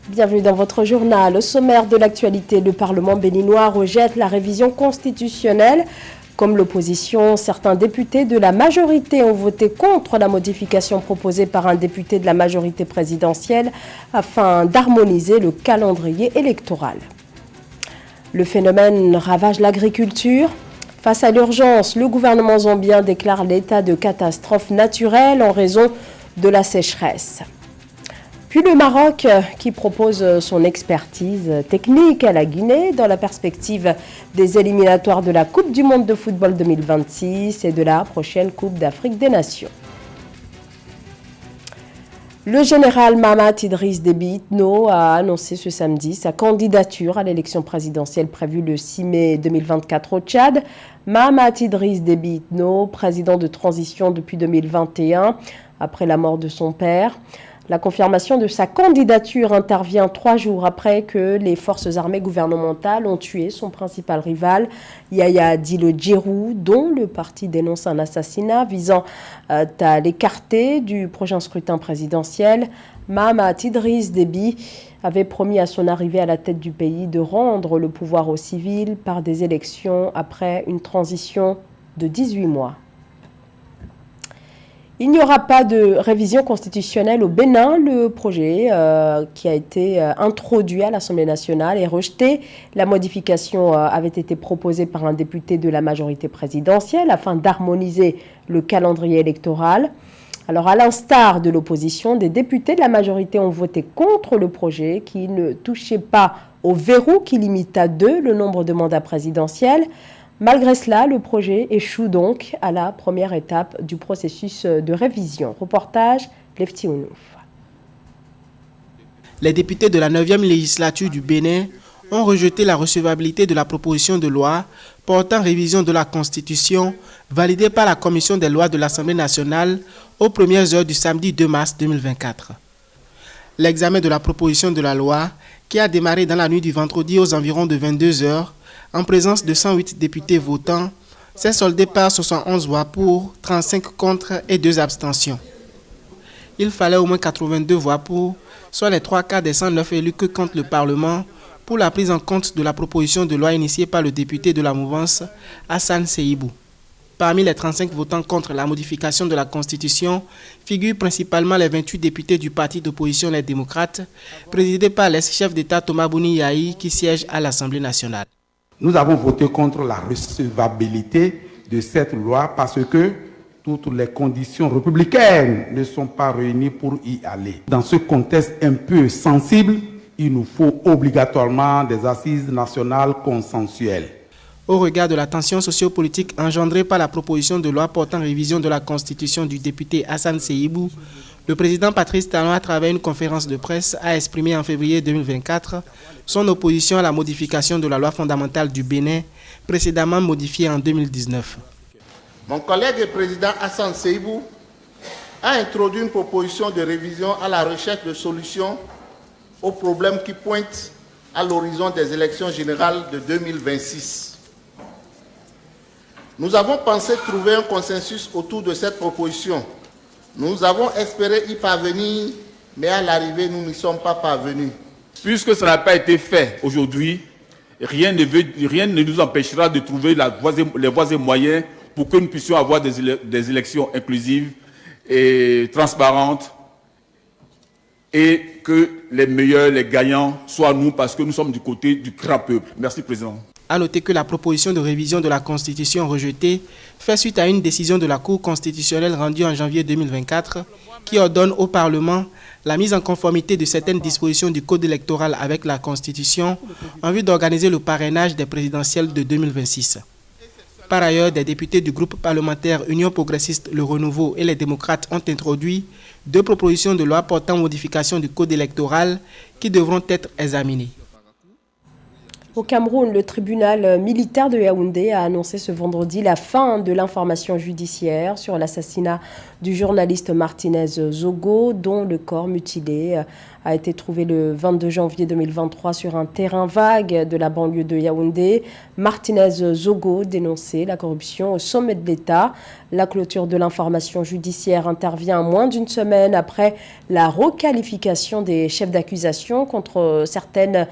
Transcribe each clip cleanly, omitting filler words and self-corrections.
Bienvenue dans votre journal. Au sommaire de l'actualité, le Parlement béninois rejette la révision constitutionnelle. Comme l'opposition, certains députés de la majorité ont voté contre la modification proposée par un député de la majorité présidentielle afin d'harmoniser le calendrier électoral. Le phénomène ravage l'agriculture. Face à l'urgence, le gouvernement zambien déclare l'état de catastrophe naturelle en raison de la sécheresse. Puis le Maroc qui propose son expertise technique à la Guinée dans la perspective des éliminatoires de la Coupe du Monde de football 2026 et de la prochaine Coupe d'Afrique des Nations. Le général Mahamat Idriss Déby Itno a annoncé ce samedi sa candidature à l'élection présidentielle prévue le 6 mai 2024 au Tchad. Mahamat Idriss Déby Itno, président de transition depuis 2021, après la mort de son père. La confirmation de sa candidature intervient 3 jours après que les forces armées gouvernementales ont tué son principal rival, Yahya Dillo Djirou, dont le parti dénonce un assassinat visant à l'écarter du prochain scrutin présidentiel. Mahamat Idriss Déby avait promis à son arrivée à la tête du pays de rendre le pouvoir aux civils par des élections après une transition de 18 mois. Il n'y aura pas de révision constitutionnelle au Bénin. Le projet qui a été introduit à l'Assemblée nationale est rejeté. La modification avait été proposée par un député de la majorité présidentielle afin d'harmoniser le calendrier électoral. Alors, à l'instar de l'opposition, des députés de la majorité ont voté contre le projet qui ne touchait pas au verrou qui limite à 2 le nombre de mandats présidentiels. Malgré cela, le projet échoue donc à la première étape du processus de révision. Reportage, Lefti Ounouf. Les députés de la 9e législature du Bénin ont rejeté la recevabilité de la proposition de loi portant révision de la Constitution validée par la Commission des lois de l'Assemblée nationale aux premières heures du samedi 2 mars 2024. L'examen de la proposition de la loi, qui a démarré dans la nuit du vendredi aux environs de 22 heures, en présence de 108 députés votants, s'est soldé par 71 voix pour, 35 contre et 2 abstentions. Il fallait au moins 82 voix pour, soit les 3/4 des 109 élus que compte le Parlement, pour la prise en compte de la proposition de loi initiée par le député de la mouvance, Hassan Seibou. Parmi les 35 votants contre la modification de la Constitution, figurent principalement les 28 députés du parti d'opposition Les Démocrates, présidé par l'ex-chef d'État Thomas Bouni Yahi, qui siège à l'Assemblée nationale. Nous avons voté contre la recevabilité de cette loi parce que toutes les conditions républicaines ne sont pas réunies pour y aller. Dans ce contexte un peu sensible, il nous faut obligatoirement des assises nationales consensuelles. Au regard de la tension sociopolitique engendrée par la proposition de loi portant révision de la Constitution du député Hassan Seibou, le président Patrice Talon, à travers une conférence de presse, a exprimé en février 2024 son opposition à la modification de la loi fondamentale du Bénin, précédemment modifiée en 2019. Mon collègue et président Hassan Seibou a introduit une proposition de révision à la recherche de solutions aux problèmes qui pointent à l'horizon des élections générales de 2026. Nous avons pensé trouver un consensus autour de cette proposition. Nous avons espéré y parvenir, mais à l'arrivée, nous n'y sommes pas parvenus. Puisque ça n'a pas été fait aujourd'hui, rien ne nous empêchera de trouver les voies et moyens pour que nous puissions avoir des élections inclusives et transparentes et que les meilleurs, les gagnants, soient nous parce que nous sommes du côté du grand peuple. Merci, Président. À noter que la proposition de révision de la Constitution rejetée fait suite à une décision de la Cour constitutionnelle rendue en janvier 2024 qui ordonne au Parlement la mise en conformité de certaines dispositions du Code électoral avec la Constitution en vue d'organiser le parrainage des présidentielles de 2026. Par ailleurs, des députés du groupe parlementaire Union progressiste, le Renouveau et les démocrates ont introduit 2 propositions de loi portant modification du Code électoral qui devront être examinées. Au Cameroun, le tribunal militaire de Yaoundé a annoncé ce vendredi la fin de l'information judiciaire sur l'assassinat du journaliste Martinez Zogo, dont le corps mutilé a été trouvé le 22 janvier 2023 sur un terrain vague de la banlieue de Yaoundé. Martinez Zogo dénonçait la corruption au sommet de l'État. La clôture de l'information judiciaire intervient moins d'une semaine après la requalification des chefs d'accusation contre certaines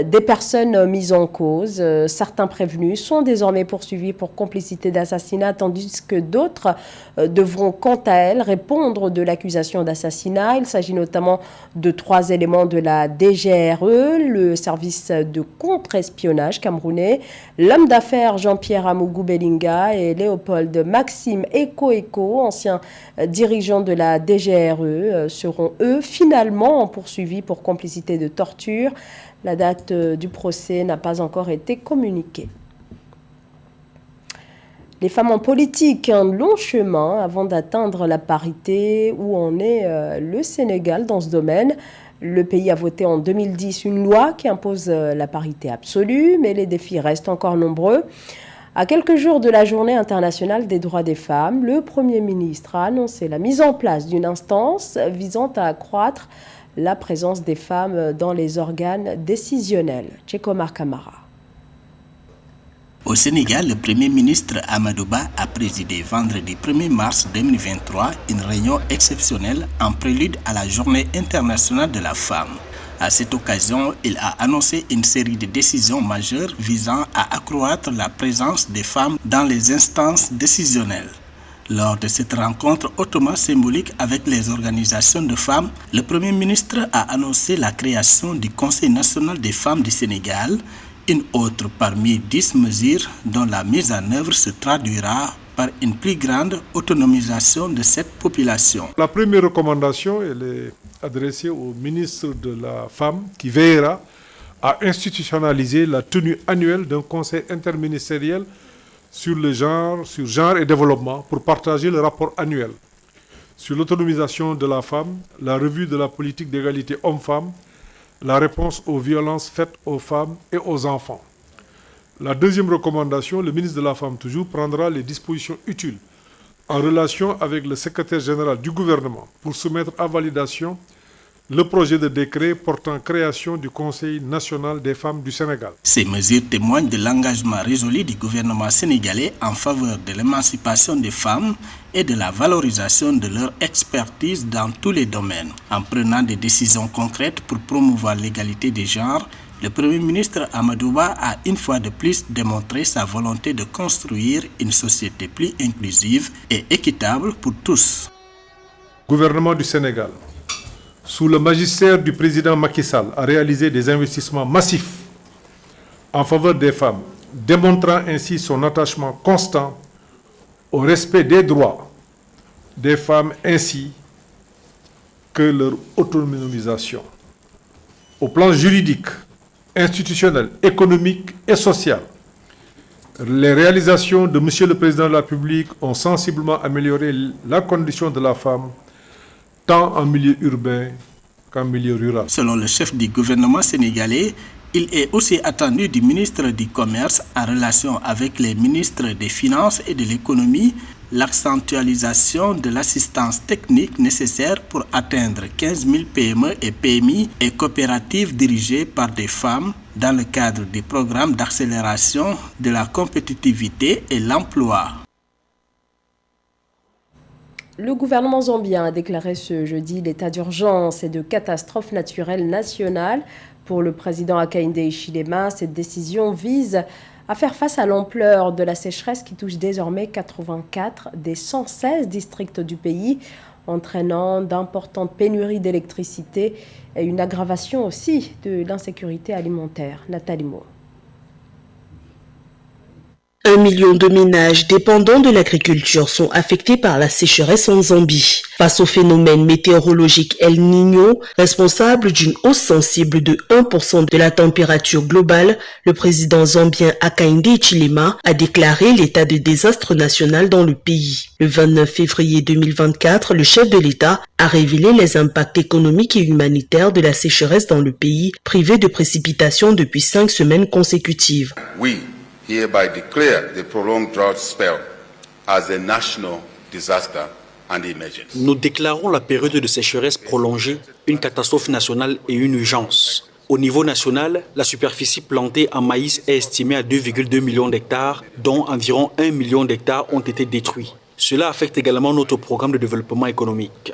des personnes mises en cause. Certains prévenus sont désormais poursuivis pour complicité d'assassinat, tandis que d'autres devront quant à elles répondre de l'accusation d'assassinat. Il s'agit notamment de 3 éléments de la DGRE, le service de contre-espionnage camerounais, l'homme d'affaires Jean-Pierre Amougou Belinga et Léopold Maxime Eko, anciens dirigeants de la DGRE, seront eux finalement poursuivis pour complicité de torture. La date du procès n'a pas encore été communiquée. Les femmes en politique, un long chemin avant d'atteindre la parité. Où en est le Sénégal dans ce domaine? Le pays a voté en 2010 une loi qui impose la parité absolue, mais les défis restent encore nombreux. À quelques jours de la Journée internationale des droits des femmes, le Premier ministre a annoncé la mise en place d'une instance visant à accroître la présence des femmes dans les organes décisionnels. Tchekomar Kamara. Au Sénégal, le Premier ministre Amadou Ba a présidé vendredi 1er mars 2023 une réunion exceptionnelle en prélude à la Journée internationale de la femme. À cette occasion, il a annoncé une série de décisions majeures visant à accroître la présence des femmes dans les instances décisionnelles. Lors de cette rencontre hautement symbolique avec les organisations de femmes, le Premier ministre a annoncé la création du Conseil national des femmes du Sénégal, une autre parmi 10 mesures dont la mise en œuvre se traduira par une plus grande autonomisation de cette population. La première recommandation, elle est adressée au ministre de la Femme qui veillera à institutionnaliser la tenue annuelle d'un conseil interministériel sur genre et développement pour partager le rapport annuel sur l'autonomisation de la femme, la revue de la politique d'égalité hommes-femmes, la réponse aux violences faites aux femmes et aux enfants. La deuxième recommandation, le ministre de la Femme toujours prendra les dispositions utiles en relation avec le secrétaire général du gouvernement pour soumettre à validation le projet de décret portant création du Conseil national des femmes du Sénégal. Ces mesures témoignent de l'engagement résolu du gouvernement sénégalais en faveur de l'émancipation des femmes et de la valorisation de leur expertise dans tous les domaines. En prenant des décisions concrètes pour promouvoir l'égalité des genres, le Premier ministre Amadou Ba a une fois de plus démontré sa volonté de construire une société plus inclusive et équitable pour tous. Gouvernement du Sénégal, sous le magistère du président Macky Sall, a réalisé des investissements massifs en faveur des femmes, démontrant ainsi son attachement constant au respect des droits des femmes ainsi que leur autonomisation. Au plan juridique, institutionnel, économique et social, les réalisations de M. le Président de la République ont sensiblement amélioré la condition de la femme, tant en milieu urbain qu'en milieu rural. Selon le chef du gouvernement sénégalais, il est aussi attendu du ministre du Commerce, en relation avec les ministres des Finances et de l'Économie, l'accentualisation de l'assistance technique nécessaire pour atteindre 15 000 PME et PMI et coopératives dirigées par des femmes dans le cadre des programmes d'accélération de la compétitivité et l'emploi. Le gouvernement zambien a déclaré ce jeudi l'état d'urgence et de catastrophe naturelle nationale. Pour le président Hakainde Hichilema, cette décision vise à faire face à l'ampleur de la sécheresse qui touche désormais 84 des 116 districts du pays, entraînant d'importantes pénuries d'électricité et une aggravation aussi de l'insécurité alimentaire. Nathalie Mo. 1 million de ménages dépendants de l'agriculture sont affectés par la sécheresse en Zambie. Face au phénomène météorologique El Niño, responsable d'une hausse sensible de 1% de la température globale, le président zambien Hakainde Hichilema a déclaré l'état de désastre national dans le pays. Le 29 février 2024, le chef de l'État a révélé les impacts économiques et humanitaires de la sécheresse dans le pays, privé de précipitations depuis 5 semaines consécutives. We hereby declare the prolonged drought spell as a national disaster Nous déclarons la période de sécheresse prolongée une catastrophe nationale et une urgence. Au niveau national, la superficie plantée en maïs est estimée à 2,2 millions d'hectares, dont environ 1 million d'hectares ont été détruits. Cela affecte également notre programme de développement économique.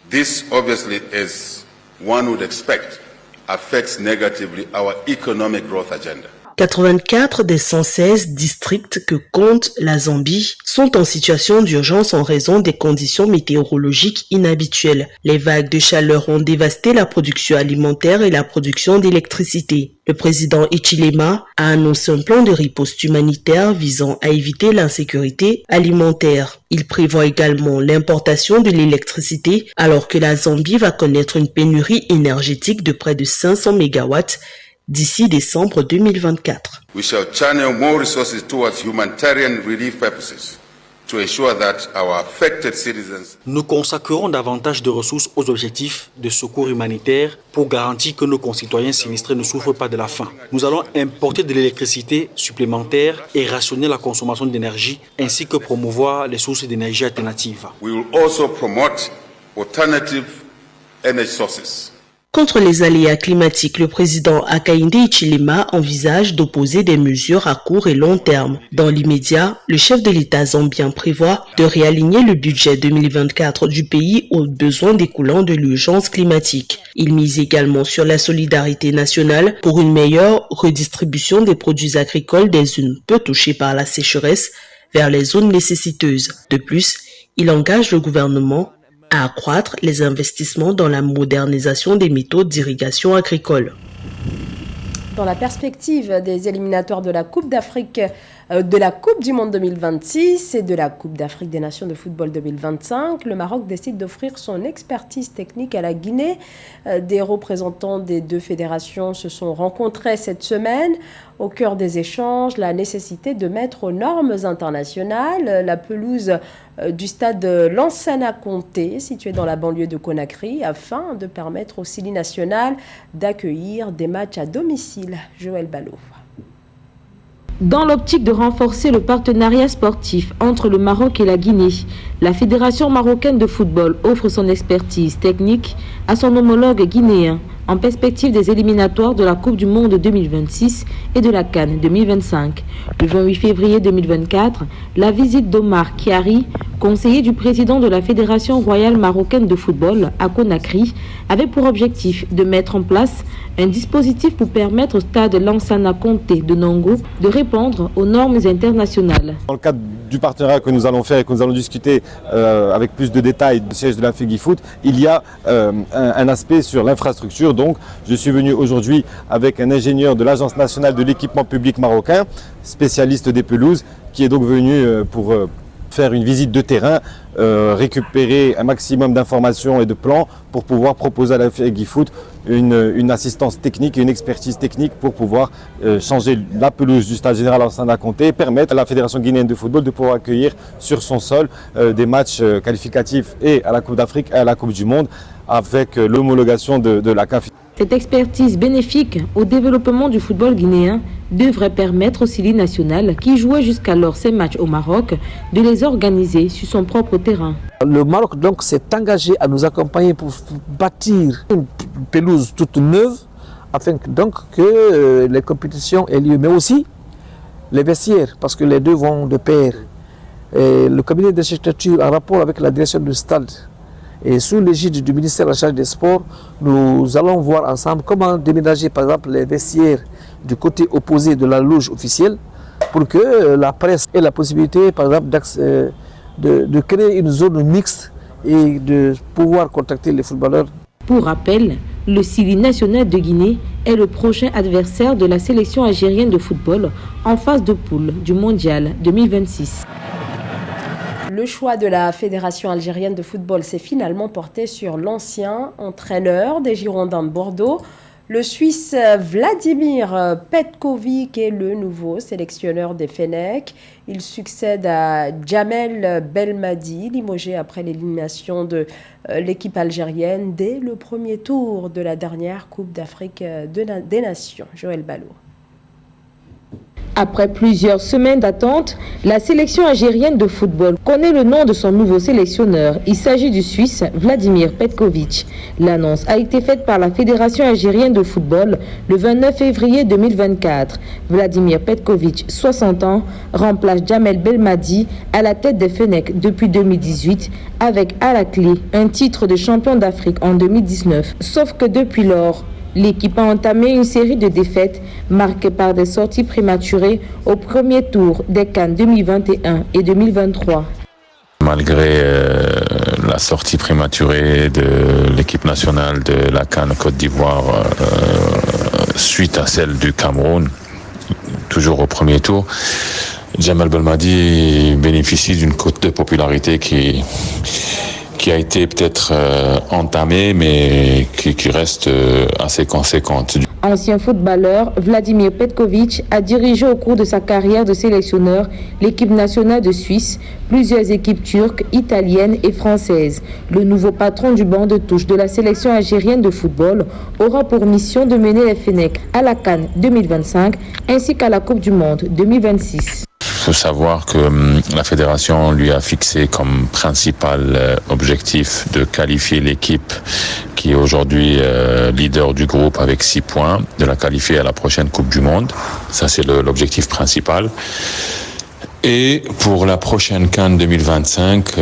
This obviously, as one would expect, affects negatively our economic growth agenda. 84 des 116 districts que compte la Zambie sont en situation d'urgence en raison des conditions météorologiques inhabituelles. Les vagues de chaleur ont dévasté la production alimentaire et la production d'électricité. Le président Hichilema a annoncé un plan de riposte humanitaire visant à éviter l'insécurité alimentaire. Il prévoit également l'importation de l'électricité alors que la Zambie va connaître une pénurie énergétique de près de 500 mégawatts d'ici décembre 2024. We shall channel more resources towards humanitarian relief purposes to ensure that our affected citizens. Nous consacrerons davantage de ressources aux objectifs de secours humanitaire pour garantir que nos concitoyens sinistrés ne souffrent pas de la faim. Nous allons importer de l'électricité supplémentaire et rationner la consommation d'énergie ainsi que promouvoir les sources d'énergie alternatives. We will also promote alternative energy sources. Contre les aléas climatiques, le président Hakainde Hichilema envisage d'opposer des mesures à court et long terme. Dans l'immédiat, le chef de l'État zambien prévoit de réaligner le budget 2024 du pays aux besoins découlant de l'urgence climatique. Il mise également sur la solidarité nationale pour une meilleure redistribution des produits agricoles des zones peu touchées par la sécheresse vers les zones nécessiteuses. De plus, il engage le gouvernement à accroître les investissements dans la modernisation des méthodes d'irrigation agricole. Dans la perspective des éliminatoires de la Coupe d'Afrique, de la Coupe du Monde 2026 et de la Coupe d'Afrique des Nations de football 2025, le Maroc décide d'offrir son expertise technique à la Guinée. Des représentants des deux fédérations se sont rencontrés cette semaine. Au cœur des échanges, la nécessité de mettre aux normes internationales la pelouse du stade Lansana Conté, situé dans la banlieue de Conakry, afin de permettre au Sili national d'accueillir des matchs à domicile. Joël Ballot. Dans l'optique de renforcer le partenariat sportif entre le Maroc et la Guinée, la Fédération marocaine de football offre son expertise technique à son homologue guinéen en perspective des éliminatoires de la Coupe du Monde 2026 et de la CAN 2025. Le 28 février 2024, la visite d'Omar Kiari, conseiller du président de la Fédération royale marocaine de football à Conakry, avait pour objectif de mettre en place un dispositif pour permettre au stade Lansana Conté de Nongo de répondre aux normes internationales. Dans le cadre du partenariat que nous allons faire et que nous allons discuter avec plus de détails du siège de la FEGIFOOT, il y a un aspect sur l'infrastructure. Donc, je suis venu aujourd'hui avec un ingénieur de l'Agence nationale de l'équipement public marocain, spécialiste des pelouses, qui est donc venu pour faire une visite de terrain, récupérer un maximum d'informations et de plans pour pouvoir proposer à la FEGIFOOT une assistance technique et une expertise technique pour pouvoir changer la pelouse du stade général Lansana Conté et permettre à la Fédération guinéenne de football de pouvoir accueillir sur son sol des matchs qualificatifs et à la Coupe d'Afrique et à la Coupe du Monde avec l'homologation de la CAF. Cette expertise bénéfique au développement du football guinéen devrait permettre au Sili national, qui jouait jusqu'alors ses matchs au Maroc, de les organiser sur son propre terrain. Le Maroc donc s'est engagé à nous accompagner pour bâtir une pelouse toute neuve afin donc que les compétitions aient lieu, mais aussi les vestiaires, parce que les deux vont de pair. Et le cabinet d'architecture en rapport avec la direction du stade et sous l'égide du ministère en charge des sports, nous allons voir ensemble comment déménager par exemple les vestiaires du côté opposé de la loge officielle pour que la presse ait la possibilité par exemple de créer une zone mixte et de pouvoir contacter les footballeurs. Pour rappel, le Sili national de Guinée est le prochain adversaire de la sélection algérienne de football en phase de poule du Mondial 2026. Le choix de la Fédération algérienne de football s'est finalement porté sur l'ancien entraîneur des Girondins de Bordeaux. Le Suisse Vladimir Petkovic est le nouveau sélectionneur des Fennecs. Il succède à Djamel Belmadi, limogé après l'élimination de l'équipe algérienne dès le premier tour de la dernière Coupe d'Afrique des Nations. Joël Ballot. Après plusieurs semaines d'attente, la sélection algérienne de football connaît le nom de son nouveau sélectionneur. Il s'agit du Suisse Vladimir Petković. L'annonce a été faite par la Fédération algérienne de football le 29 février 2024. Vladimir Petković, 60 ans, remplace Djamel Belmadi à la tête des Fennecs depuis 2018 avec à la clé un titre de champion d'Afrique en 2019. Sauf que depuis lors, l'équipe a entamé une série de défaites marquées par des sorties prématurées au premier tour des CAN 2021 et 2023. Malgré la sortie prématurée de l'équipe nationale de la CAN Côte d'Ivoire suite à celle du Cameroun, toujours au premier tour, Djamel Belmadi bénéficie d'une cote de popularité qui a été peut-être entamée, mais qui reste assez conséquente. Ancien footballeur, Vladimir Petković a dirigé au cours de sa carrière de sélectionneur l'équipe nationale de Suisse, plusieurs équipes turques, italiennes et françaises. Le nouveau patron du banc de touche de la sélection algérienne de football aura pour mission de mener les Fennecs à la CAN 2025 ainsi qu'à la Coupe du Monde 2026. Il faut savoir que la fédération lui a fixé comme principal objectif de qualifier l'équipe qui est aujourd'hui leader du groupe avec 6 points, de la qualifier à la prochaine Coupe du Monde. Ça, c'est l'objectif principal. Et pour la prochaine CAN 2025,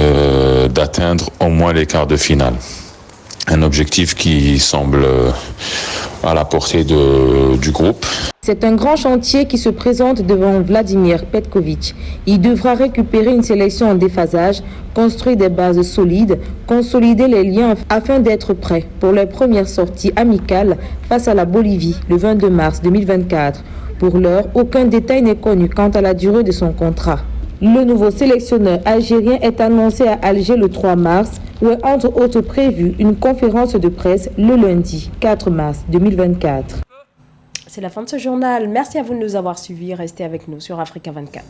d'atteindre au moins les quarts de finale. Un objectif qui semble à la portée du groupe. C'est un grand chantier qui se présente devant Vladimir Petković. Il devra récupérer une sélection en déphasage, construire des bases solides, consolider les liens afin d'être prêt pour leur première sortie amicale face à la Bolivie le 22 mars 2024. Pour l'heure, aucun détail n'est connu quant à la durée de son contrat. Le nouveau sélectionneur algérien est annoncé à Alger le 3 mars, où est entre autres prévue une conférence de presse le lundi 4 mars 2024. C'est la fin de ce journal. Merci à vous de nous avoir suivis. Restez avec nous sur Africa 24.